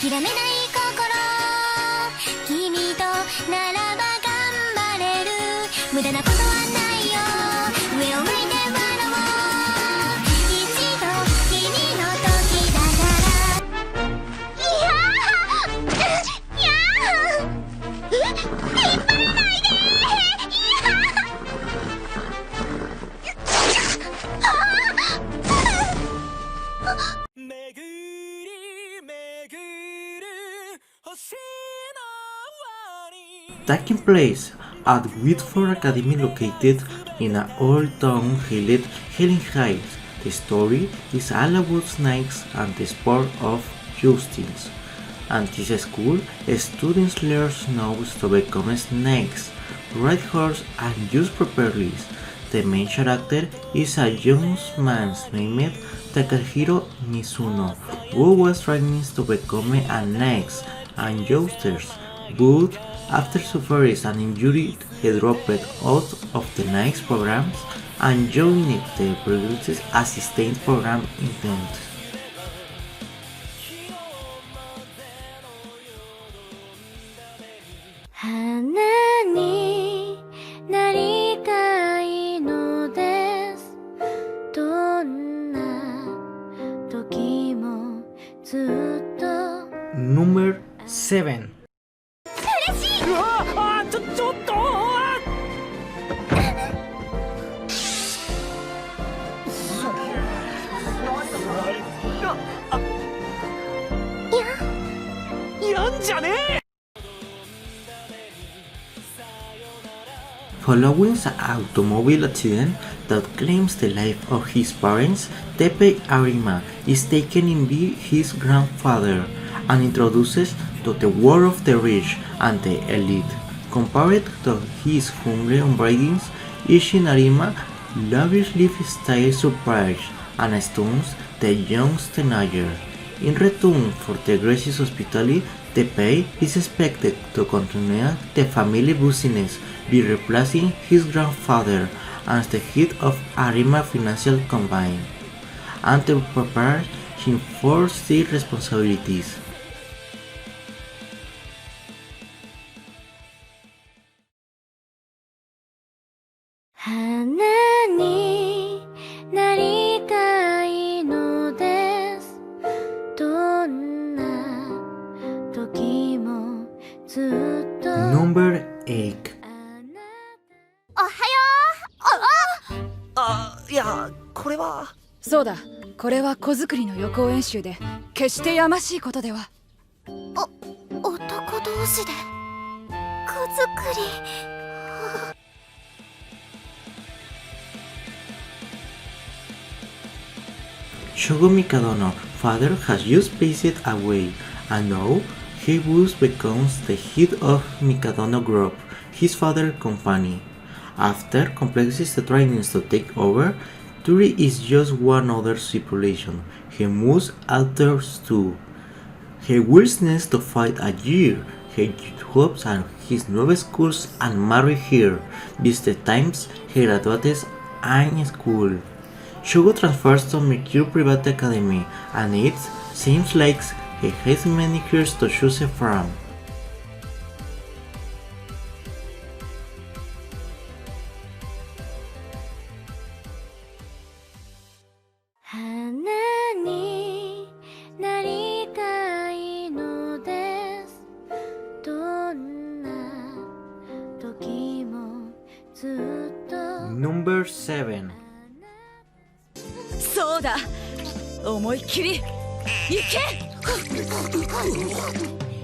諦めない心君とならば頑張れる無駄なことはないよ上を向いて笑おう一度君の時だからいやーいやー引っ張らないでTaking place at Whitford Academy located in an old-town hilled Helen Heights. The story is all about snakes and the sport of justice. At this school, students learn snows to become snakes, ride horses and use properly. The main character is a young man named Takahiro Mizuno, who was training to become an axe and jousters, but after suffering an injury, he dropped out of the next programs and joined the Progressive Assistant Program in London. 花になりたいのですどんな時もずっと Number 7. 嬉しい。うわあ、ちょっとやんじゃねえ。 Following an automobile accident that claims the life of his parents, Teppei Arima is taken in by his grandfather and introduces to the world of the rich and the elite. Compared to his humble upbringing, Ishin Arima lavish lifestyle surprises and astounds the young teenager. In return for the gracious hospitality, Teppei is expected to continue the family business by replacing his grandfather as the head of Arima Financial Company, and to prepare him for their responsibilities. Number 8. おはよう。あ、いや、これは。そうだ、これは子作りの予行演習で決してやましいことでは。男同士で子作り。Shogo Mikadono's father has just passed away, and now he thus becomes the head of Mikadono Group, his father's company. After complex trainings to take over, Turi is just one other stipulation. He must alter too. He wills to fight a year. He hopes at his new schools and marry here. This the times he graduates in school. Shugo transfers to Mercury Private Academy, and it seems like he has many careers to choose from. Number 7. そうだ、思いっきり行け。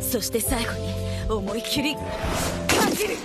そして最後に思いっきり感じる。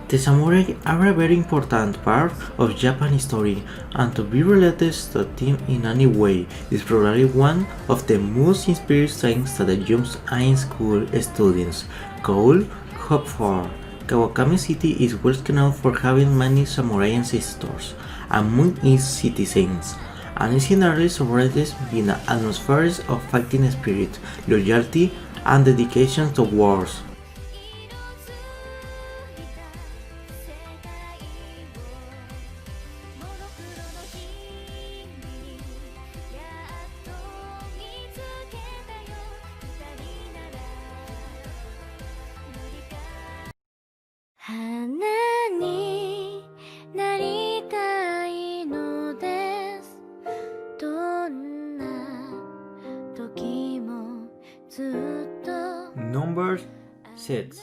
The samurai are a very important part of Japanese history, and to be related to them in any way is probably one of the most inspiring things that the young high school students could hope for. Kawakami City is well known for having many samurai ancestors among its citizens, and is generally surrounded by an atmosphere of fighting spirit, loyalty, and dedication to wars. sets.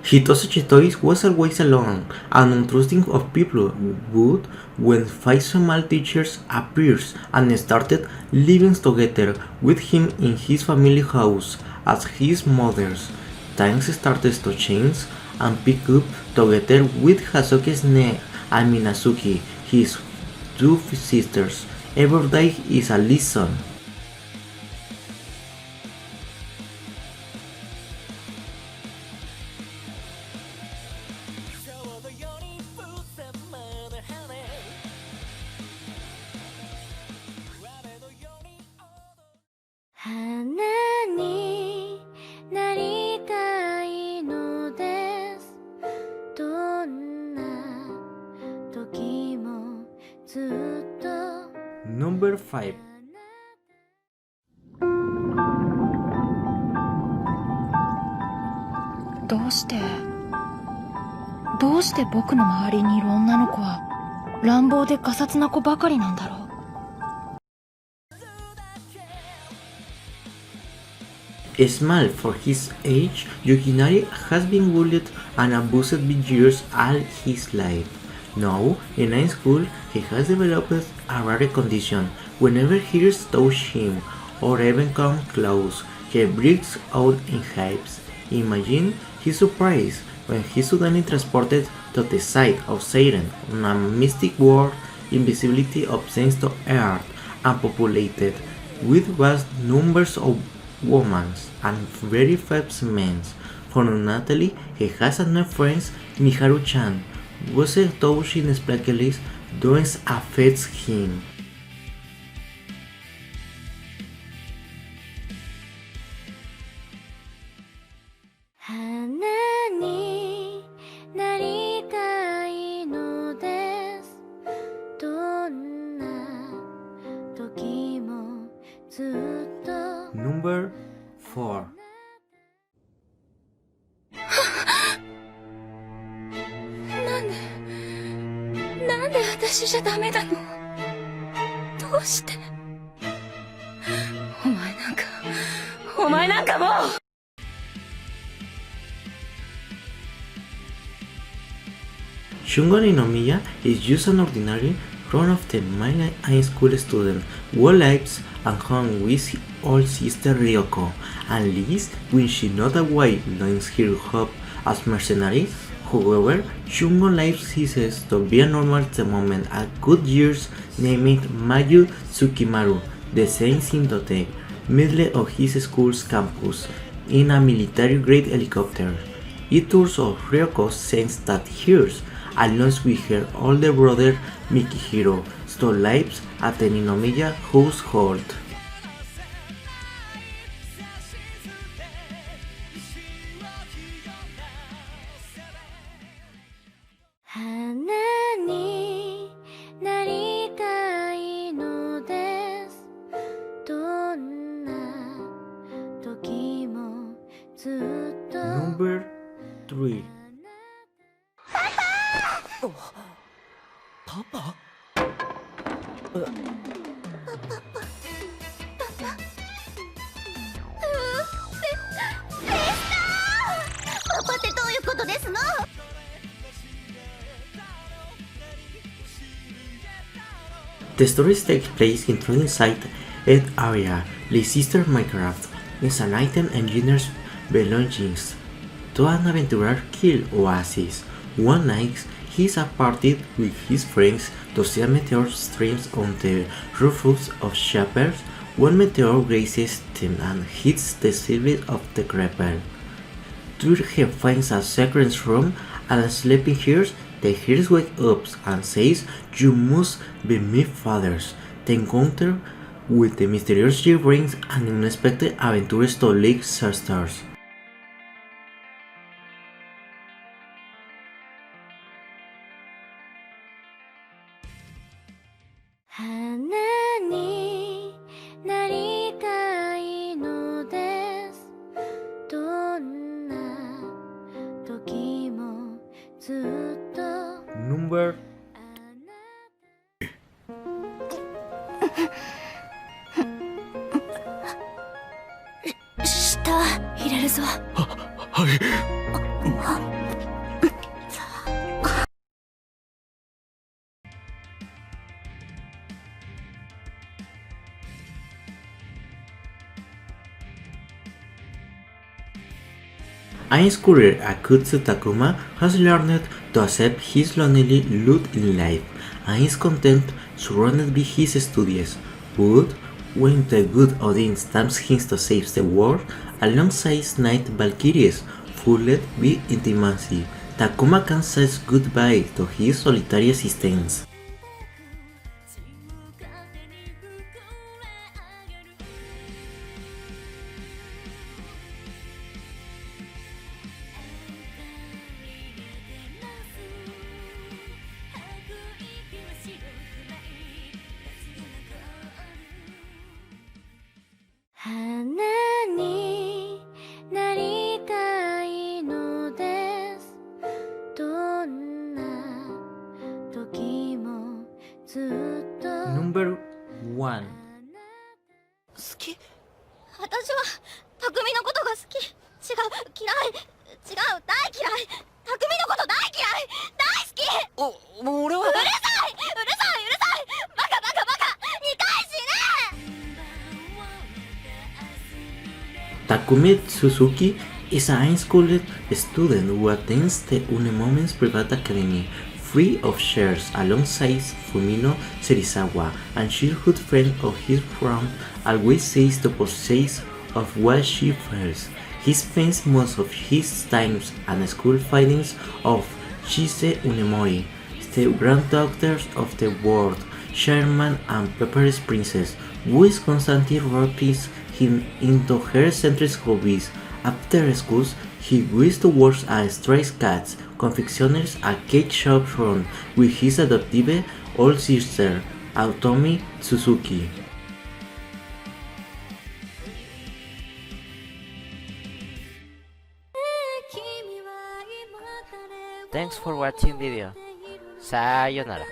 Hitoshi Toys was always alone and untrusting of people, but when five female teachers appeared and started living together with him in his family house as his mothers, things started to change and pick up together with Hazuki's Ne and Minazuki, his two sisters. Every day is a lesson. Number 5.どうして僕の周りにいる女の子は乱暴でガサツな子ばかりなんだろう。Small for his age, Yukinari has been bullied and abused by years all his life. Now, in high school, he has developed a rare condition. Whenever he touches him or even comes close, he breaks out in hives. Imagine his surprise when he suddenly transported to the side of Satan on a mystic world, invisibility obsessed to earth and populated with vast numbers of women and very fat men. Fortunately, he has a new friend, Miharu-chan, whose touching sparkles don't affect him. Number 4. なんで私じゃダメなの？どうして？お前なんかもうShungo Ninomiya is just an ordinary, run-of-the-mill high school student who lives at home with his old sister Ryoko and lives when she not away learns her job as mercenary. However, Shungo lives he says to be a normal at the moment a good years named Mayu Tsukimaru, the same in the middle of his school's campus in a military-grade helicopter. It turns out Ryoko says that hers, along with her older brother Mikihiro, still lives at the Ninomiya household. Number 3. パパパパってどういうことですの？ The stories take place in trading site Ed area. Leicester Minecraft is an item engineer's belongings to an adventurer Kill Oasis. One night, he is party with his friends to see a meteor streams on the roofs of Shepherds. One meteor grazes them and hits the ceiling of the creeper. There he finds a secret room and sleeping here. The heroes wake up and says, "You must be my fathers." The encounter with the mysterious year brings an unexpected adventures to Lake Sisters. 花になりたいのです。どんな時もずっと Number 下入れるぞ。はい。Ice Courier Akutsu Takuma has learned to accept his lonely lot in life and is content surrounded by his studies. But when the good Odin stamps him to save the world alongside Night Valkyries, fueled by intimacy, Takuma can say goodbye to his solitary existence. Number 1. 好き。私は匠のことが好き。違う、嫌い。違う、大嫌い。匠のこと大嫌い。大好き。俺は。うるさい。バカ。2回死ね。 Takumi Suzuki is a high school student who attends the Unemomens Private Academy, free of shares, alongside Fumino Serizawa, and childhood friend of his from always says the opposite of what she feels. He spends most of his times and school findings of Chise Unemori, the granddaughter of the world chairman and Pepper's princess, who is constantly roping him into her eccentric hobbies. After school, he goes to work at Stray Cats Confectioners, a cake shop run with his adoptive older sister, Automi Suzuki. Thanks for watching video. Sayonara.